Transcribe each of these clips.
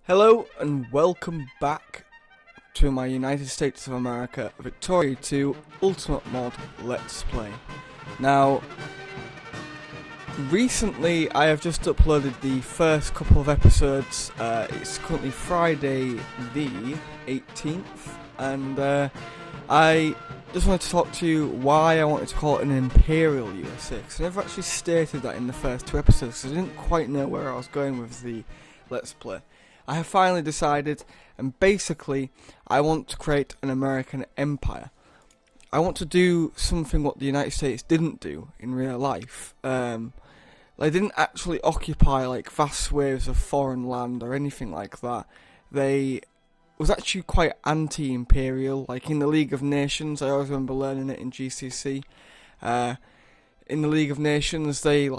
Hello and welcome back to my United States of America Victoria 2 Ultimate Mod Let's Play. Now, recently I have just uploaded the first couple of episodes. It's currently Friday the 18th and I just wanted to talk to you why I wanted to call it an Imperial USA, because I never actually stated that in the first two episodes because I didn't quite know where I was going with the Let's Play. I have finally decided, and basically, I want to create an American empire. I want to do something what the United States didn't do in real life. They didn't actually occupy like vast swathes of foreign land or anything like that. They was actually quite anti-imperial. Like in the League of Nations, I always remember learning it in GCC. In the League of Nations, they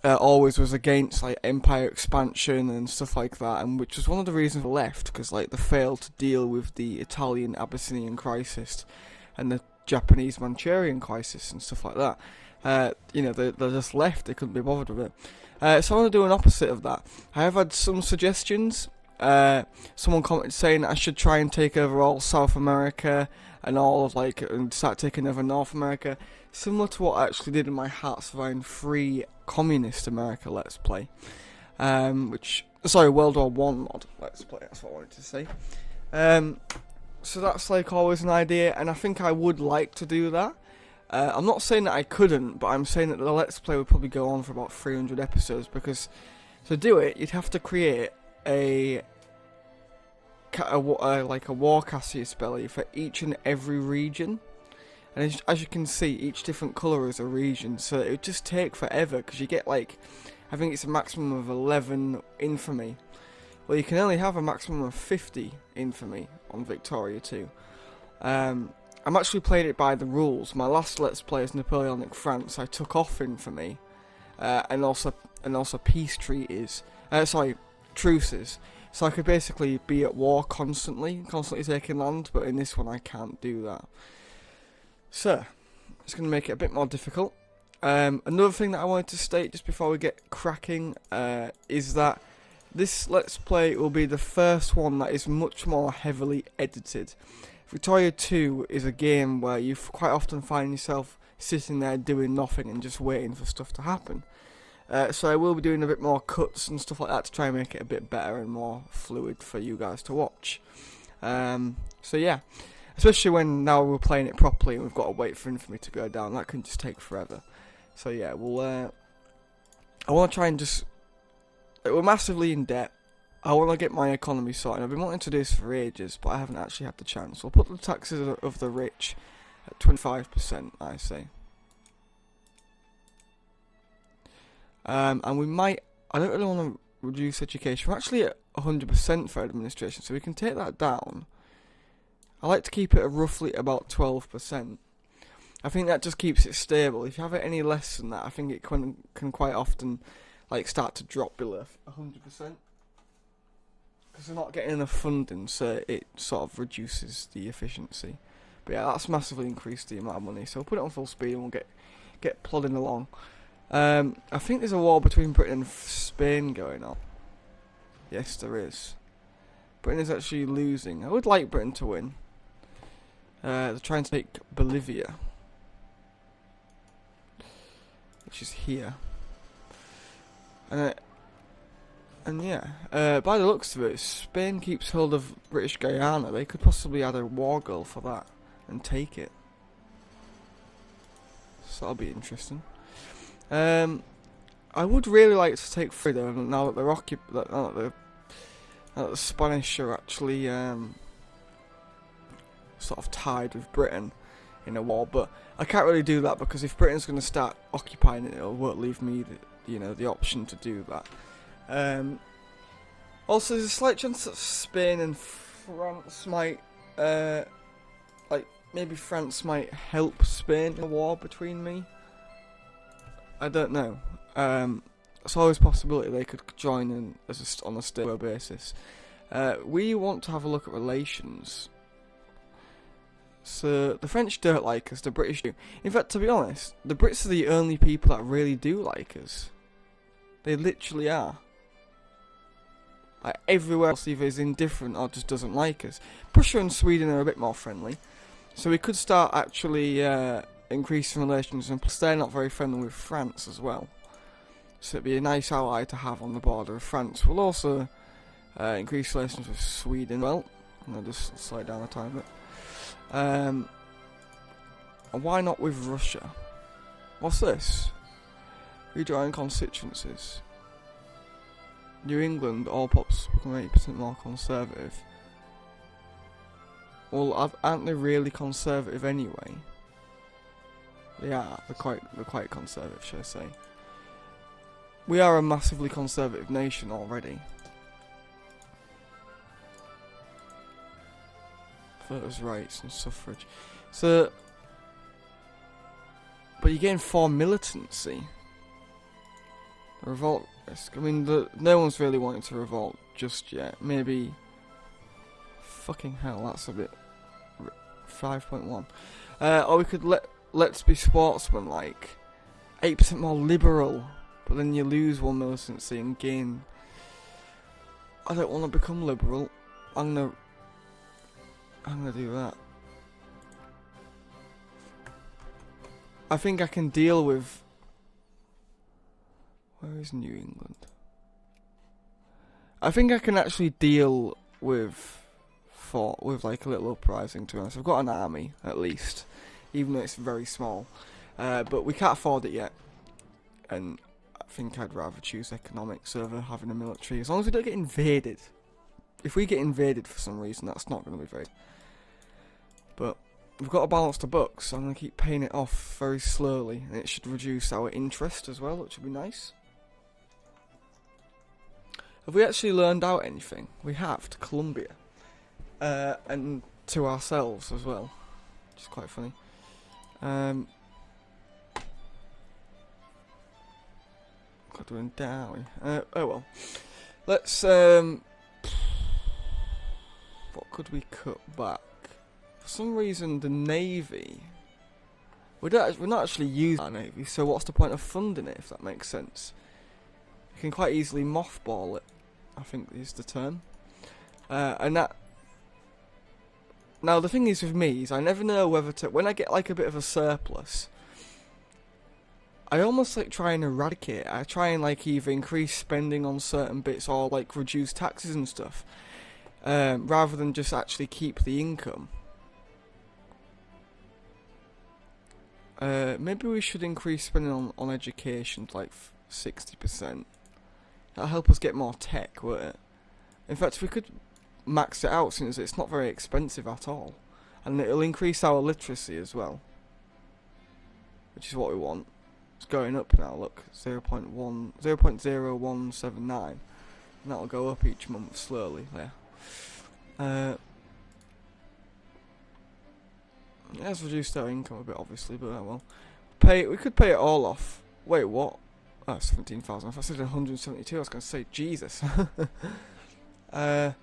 always was against like empire expansion and stuff like that, and which was one of the reasons they left, because like they failed to deal with the Italian Abyssinian crisis and the Japanese Manchurian crisis and stuff like that. They just left. They couldn't be bothered with it. So I want to do an opposite of that. I have had some suggestions. Someone commented saying that I should try and take over all South America and all of and start taking over North America, similar to what I actually did in my Hearts of Iron 3 Communist America Let's Play, World War One mod Let's Play. That's what I wanted to say. So that's like always an idea, and I think I would like to do that. I'm not saying that I couldn't, but I'm saying that the Let's Play would probably go on for about 300 episodes, because to do it, you'd have to create a war Cassius belly for each and every region, and as you can see, each different colour is a region, so it would just take forever, because you get I think it's a maximum of 11 infamy. Well, you can only have a maximum of 50 infamy on Victoria 2. I'm actually playing it by the rules. My last Let's Play is Napoleonic France. I took off infamy, and also peace treaties. Truces. So I could basically be at war constantly taking land, but in this one I can't do that. So, it's going to make it a bit more difficult. Another thing that I wanted to state just before we get cracking is that this Let's Play will be the first one that is much more heavily edited. Victoria 2 is a game where you quite often find yourself sitting there doing nothing and just waiting for stuff to happen. So I will be doing a bit more cuts and stuff like that to try and make it a bit better and more fluid for you guys to watch. So yeah, especially when now we're playing it properly and we've got to wait for infamy to go down, that can just take forever. So yeah, I want to try and we're massively in debt. I want to get my economy sorted. I've been wanting to do this for ages, but I haven't actually had the chance. We'll put the taxes of the rich at 25%, I say. And we might, I don't really want to reduce education. We're actually at 100% for administration, so we can take that down. I like to keep it at roughly about 12%. I think that just keeps it stable. If you have it any less than that, I think it can quite often start to drop below 100%. Because we're not getting enough funding, so it sort of reduces the efficiency. But yeah, that's massively increased the amount of money, so we'll put it on full speed and we'll get plodding along. I think there's a war between Britain and Spain going on. Yes, there is. Britain is actually losing. I would like Britain to win. They're trying to take Bolivia, which is here. And yeah, by the looks of it, Spain keeps hold of British Guyana. They could possibly add a war goal for that and take it. So that'll be interesting. I would really like to take free though, now that the Spanish are actually sort of tied with Britain in a war, but I can't really do that because if Britain's going to start occupying it, it won't leave me the option to do that. Also, there's a slight chance that Spain and France might maybe France might help Spain in a war between me. I don't know. It's always a possibility they could join in on a stable basis. We want to have a look at relations. So the French don't like us, the British do. In fact, to be honest, the Brits are the only people that really do like us. They literally are. Like, everywhere else either is indifferent or just doesn't like us. Prussia and Sweden are a bit more friendly. So we could start actually increasing relations, and plus they're not very friendly with France as well. So it'd be a nice ally to have on the border of France. We'll also increase relations with Sweden. Well, I'll just slow down a tiny bit. And why not with Russia? What's this? Redrawing constituencies. New England, all pops become 80% more conservative. Well, aren't they really conservative anyway? They are. They're quite conservative, should I say. We are a massively conservative nation already. Voters' rights and suffrage. So, but you're getting for militancy. The revolt risk. I mean, no one's really wanting to revolt just yet. Maybe. Fucking hell, that's a bit. 5.1. Or we could let's be sportsmanlike. 8% more liberal. But then you lose one militancy and gain. I don't want to become liberal. I'm gonna do that. I think I can deal with. Where is New England? I think I can actually deal with like a little uprising, to be honest. I've got an army at least, even though it's very small. But we can't afford it yet, and I think I'd rather choose economics over having a military, as long as we don't get invaded. If we get invaded for some reason, that's not going to be very. But we've got to balance the books, so I'm going to keep paying it off very slowly, and it should reduce our interest as well, which would be nice. Have we actually learned out anything? We have, to Colombia. And to ourselves as well, which is quite funny. Got doing down. Oh well. Let's what could we cut back? For some reason, the Navy. We're not actually using our Navy, so what's the point of funding it, if that makes sense? You can quite easily mothball it, I think is the term. And that. Now the thing is with me is I never know whether to, when I get like a bit of a surplus, I almost like try and eradicate it. I try and like either increase spending on certain bits or like reduce taxes and stuff, rather than just actually keep the income. Maybe we should increase spending on education to like 60%. That'll help us get more tech, won't it? In fact, we could max it out since it's not very expensive at all, and it'll increase our literacy as well, which is what we want. It's going up now, look, 0.0179, and that'll go up each month slowly there. It has reduced our income a bit obviously, but well. We could pay it all off. Wait, what? Oh, 17,000. If I said 172, I was going to say Jesus. And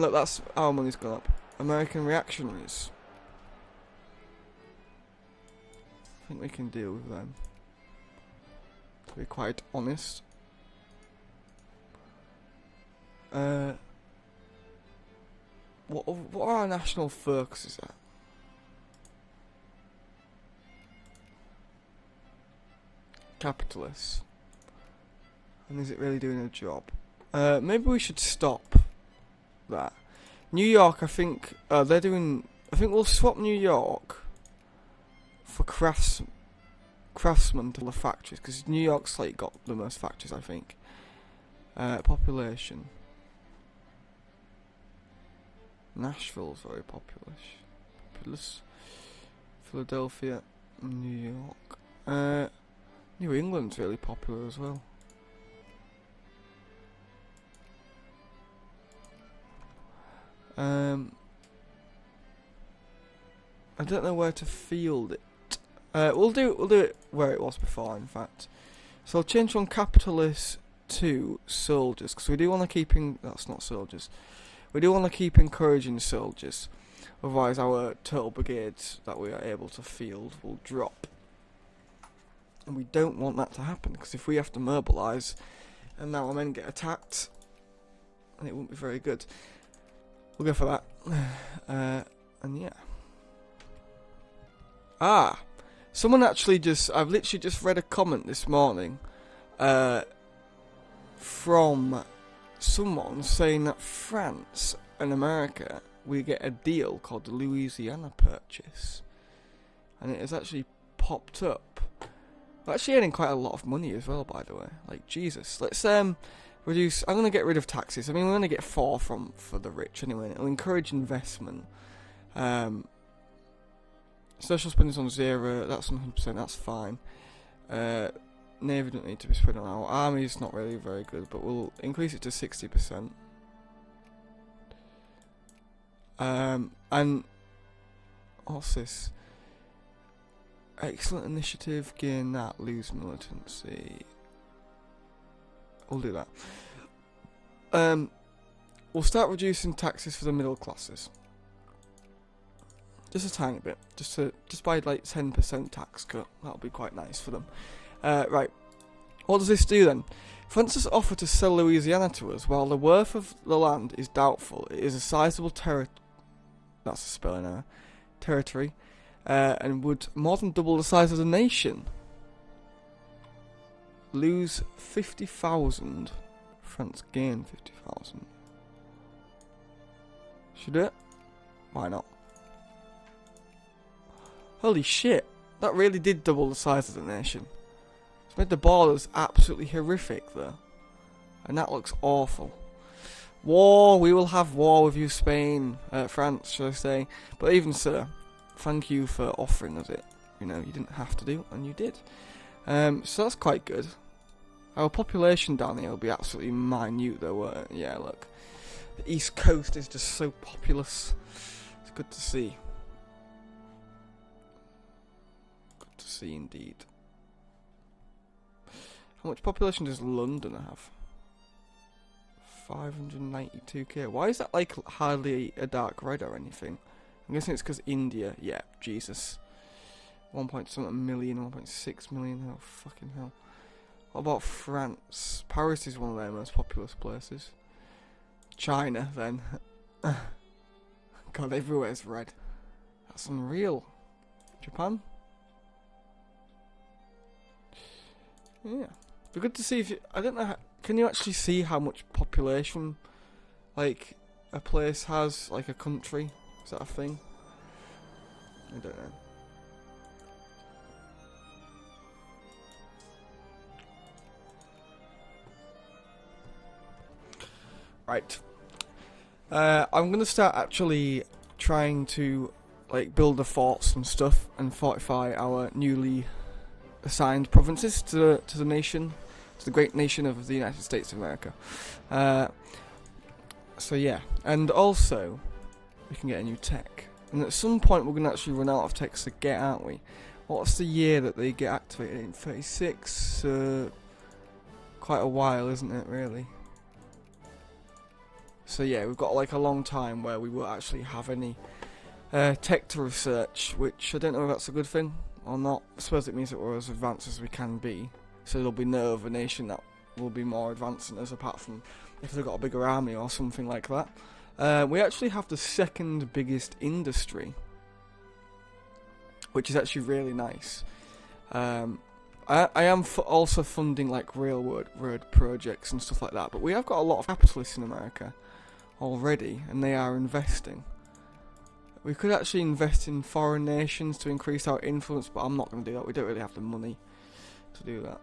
look, that's our money's gone up. American reactionaries. I think we can deal with them, to be quite honest. What are our national focuses at? Capitalists. And is it really doing a job? Maybe we should stop that. New York, I think they're doing. I think we'll swap New York for craftsmen to the factories, because New York's like got the most factories, I think. Population. Nashville's very populous. Philadelphia, New York. New England's really popular as well. I don't know where to field it. We'll do it where it was before, in fact. So I'll change from capitalists to soldiers, because we do want to keep that's not soldiers. We do want to keep encouraging soldiers. Otherwise, our total brigades that we are able to field will drop. And we don't want that to happen, because if we have to mobilise and now our men get attacked, and it wouldn't be very good. We'll go for that. And yeah. Someone actually I've literally just read a comment this morning from someone saying that France and America, we get a deal called the Louisiana Purchase. And it has actually popped up. We're actually earning quite a lot of money as well, by the way. Like, Jesus. Let's reduce. I'm going to get rid of taxes. I mean, we're going to get 4 for the rich anyway. It'll encourage investment. Social spending's on 0. That's 100%. That's fine. Navy don't need to be spread on. Our army's not really very good, but we'll increase it to 60%. And what's this? Excellent initiative, gain that, lose militancy. We'll do that. We'll start reducing taxes for the middle classes. Just a tiny bit. Just by like 10% tax cut. That'll be quite nice for them. Right. What does this do then? France has offered to sell Louisiana to us. While the worth of the land is doubtful, it is a sizable that's a spelling error. Territory. And would more than double the size of the nation. Lose 50,000. France gain 50,000. Should it? Why not? Holy shit. That really did double the size of the nation. It's made the borders absolutely horrific though. And that looks awful. War. We will have war with you, Spain. France, should I say. But even so, thank you for offering us it. You know, you didn't have to do, and you did. So that's quite good. Our population down here will be absolutely minute though, won't it? Yeah, look. The East Coast is just so populous. It's good to see. Good to see indeed. How much population does London have? 592k. Why is that like hardly a dark red or anything? I'm guessing it's because India. Yeah, Jesus. 1.7 million, 1.6 million. Oh, fucking hell. What about France? Paris is one of their most populous places. China, then. God, everywhere's red. That's unreal. Japan? Yeah. Be good to see if you, I don't know, can you actually see how much population, like, a place has, like a country? Is that a thing? I don't know. Right. I'm gonna start actually trying to like build the forts and stuff and fortify our newly assigned provinces to the nation, to the great nation of the United States of America. So yeah, and also we can get a new tech. And at some point we're gonna actually run out of techs to get, aren't we? What's the year that they get activated in? 36. Quite a while, isn't it? Really. So yeah, we've got like a long time where we won't actually have any tech to research, which I don't know if that's a good thing or not. I suppose it means that we're as advanced as we can be, so there'll be no other nation that will be more advanced than us, apart from if they've got a bigger army or something like that. We actually have the second biggest industry, which is actually really nice. I am also funding like railroad projects and stuff like that, but we have got a lot of capitalists in America already, and they are investing. We could actually invest in foreign nations to increase our influence, but I'm not going to do that. We don't really have the money to do that.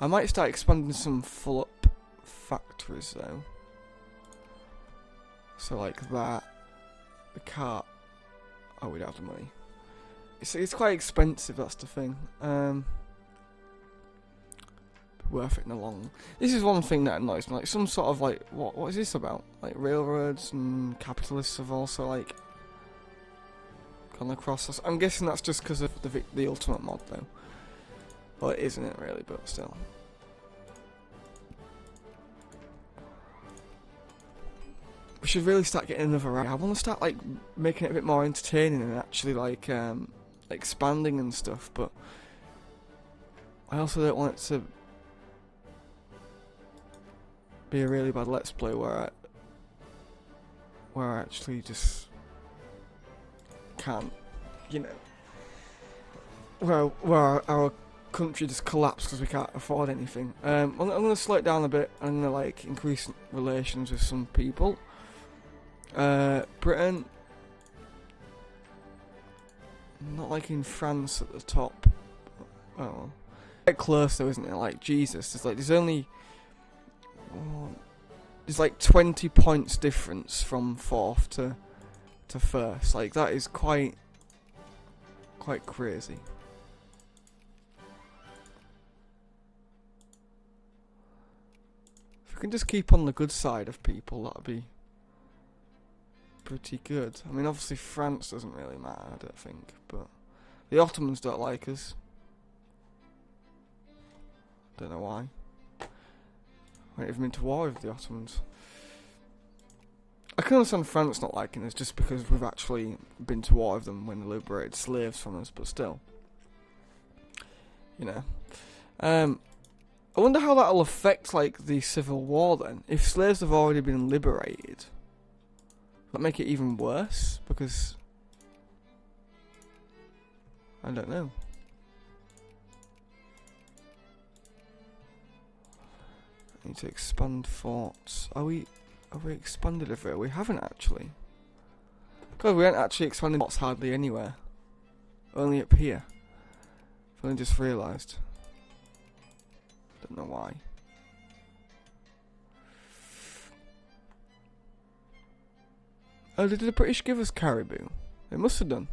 I might start expanding some full-up factories though. So like that. The cart. Oh, we don't have the money. It's quite expensive, that's the thing. Worth it in the long. This is one thing that annoys me. Like some sort of like what is this about? Like railroads and capitalists have also like gone across us. I'm guessing that's just because of the ultimate mod though. Well, it isn't it really, but still. We should really start getting another. I want to start like making it a bit more entertaining and actually like expanding and stuff, but I also don't want it to be a really bad let's play where I actually just can't, you know, where our country just collapsed because we can't afford anything. I'm going to slow it down a bit. I'm going to like increase relations with some people. Britain, not like in France at the top. Oh, quite close though, isn't it? Like Jesus, there's only there's like 20 points difference from 4th to 1st. Like that is quite crazy. If we can just keep on the good side of people, that'd be pretty good. I mean, obviously France doesn't really matter, I don't think, but the Ottomans don't like us. Don't know why. I haven't even been to war with the Ottomans. I can understand France not liking us just because we've actually been to war with them when they liberated slaves from us, but still. You know. I wonder how that'll affect, like, the Civil War then. If slaves have already been liberated, will that make it even worse? Because I don't know. I need to expand forts. Have we expanded everywhere? We haven't actually. God, we haven't actually expanded forts hardly anywhere. Only up here. I've only just realised. Don't know why. Oh, did the British give us caribou? They must have done.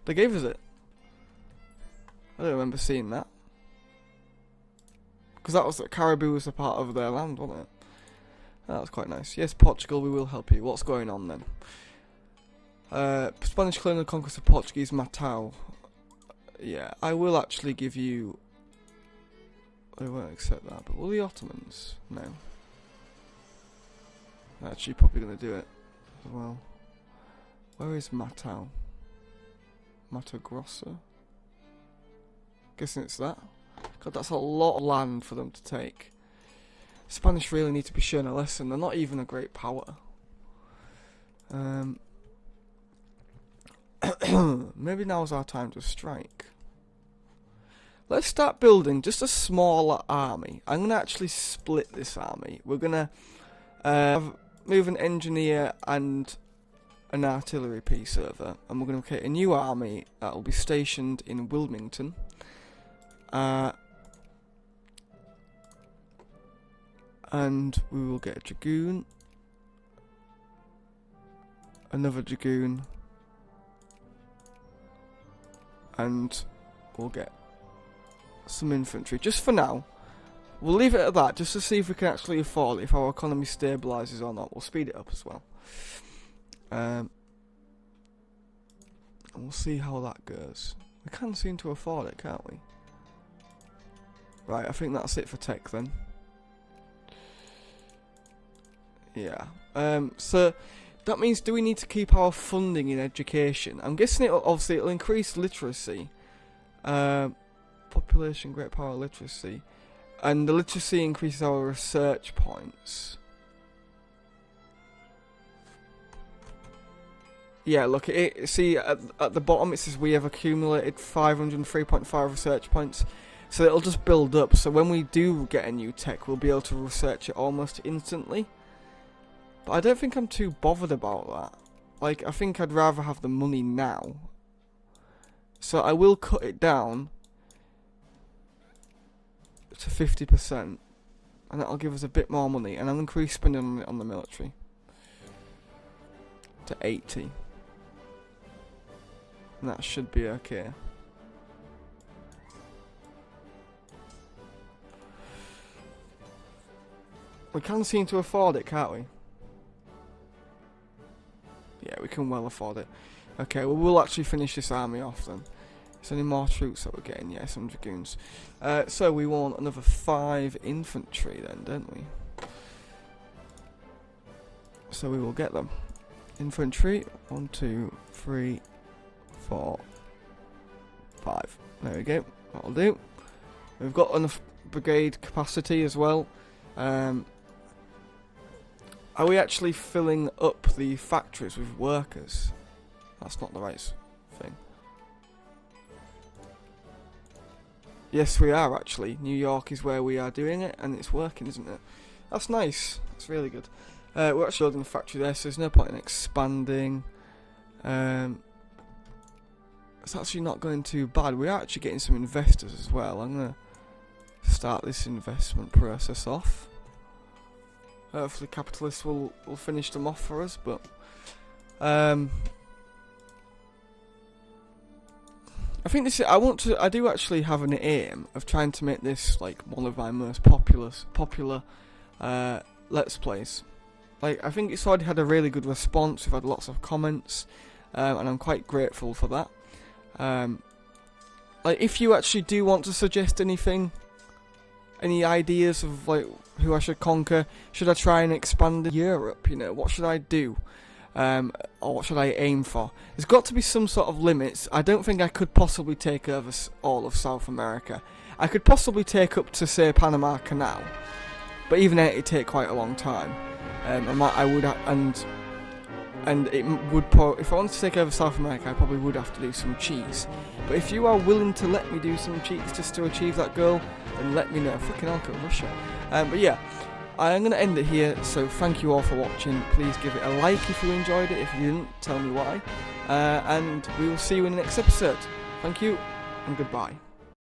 They gave us it. I don't remember seeing that. Because that was caribou was a part of their land, wasn't it? That was quite nice. Yes, Portugal, we will help you. What's going on then? Spanish colonial conquest of Portuguese Matau. Yeah, I will actually give you. I won't accept that, but will the Ottomans? No. They're actually probably going to do it as well. Where is Matau? Mato Grosso? Guessing it's that. God, that's a lot of land for them to take. Spanish really need to be shown a lesson. They're not even a great power. Maybe now's our time to strike. Let's start building just a smaller army. I'm going to actually split this army. We're going to move an engineer and an artillery piece over. And we're going to create a new army that will be stationed in Wilmington. And we will get a dragoon. Another dragoon. And we'll get some infantry, just for now. We'll leave it at that, just to see if we can actually afford it, if our economy stabilises or not. We'll speed it up as well. And we'll see how that goes. We can seem to afford it, can't we? Right, I think that's it for tech then. Yeah. So that means, do we need to keep our funding in education? I'm guessing it'll increase literacy. Population, great power, literacy. And the literacy increases our research points. Yeah, look, see at the bottom it says we have accumulated 503.5 research points. So it'll just build up. So when we do get a new tech, we'll be able to research it almost instantly. But I don't think I'm too bothered about that. Like, I think I'd rather have the money now. So I will cut it down to 50%. And that'll give us a bit more money. And I'll increase spending on the military to 80. And that should be okay. We can seem to afford it, can't we? Yeah, we can well afford it. Okay, well, we'll actually finish this army off then. Is there any more troops that we're getting? Yeah, some dragoons. So we want another 5 infantry then, don't we? So we will get them. Infantry, 1, 2, 3, 4, 5. There we go, that'll do. We've got enough brigade capacity as well. Are we actually filling up the factories with workers? That's not the right thing. Yes, we are actually. New York is where we are doing it, and it's working, isn't it? That's nice. That's really good. We're actually building a factory there, so there's no point in expanding. It's actually not going too bad. We are actually getting some investors as well. I'm going to start this investment process off. Hopefully capitalists will finish them off for us, but I think this is, I do actually have an aim of trying to make this like one of my most popular Let's Plays. Like, I think it's already had a really good response. We've had lots of comments, and I'm quite grateful for that. Like, if you actually do want to suggest anything, any ideas of like who I should conquer, should I try and expand in Europe? You know, what should I do? Or what should I aim for? There's got to be some sort of limits. I don't think I could possibly take over all of South America. I could possibly take up to, say, Panama Canal, but even then it'd take quite a long time. And it would if I wanted to take over South America, I probably would have to do some cheats. But if you are willing to let me do some cheats just to achieve that goal, then let me know. Fucking hell, Russia. But yeah. I'm going to end it here, so thank you all for watching. Please give it a like if you enjoyed it. If you didn't, tell me why. And we will see you in the next episode. Thank you, and goodbye.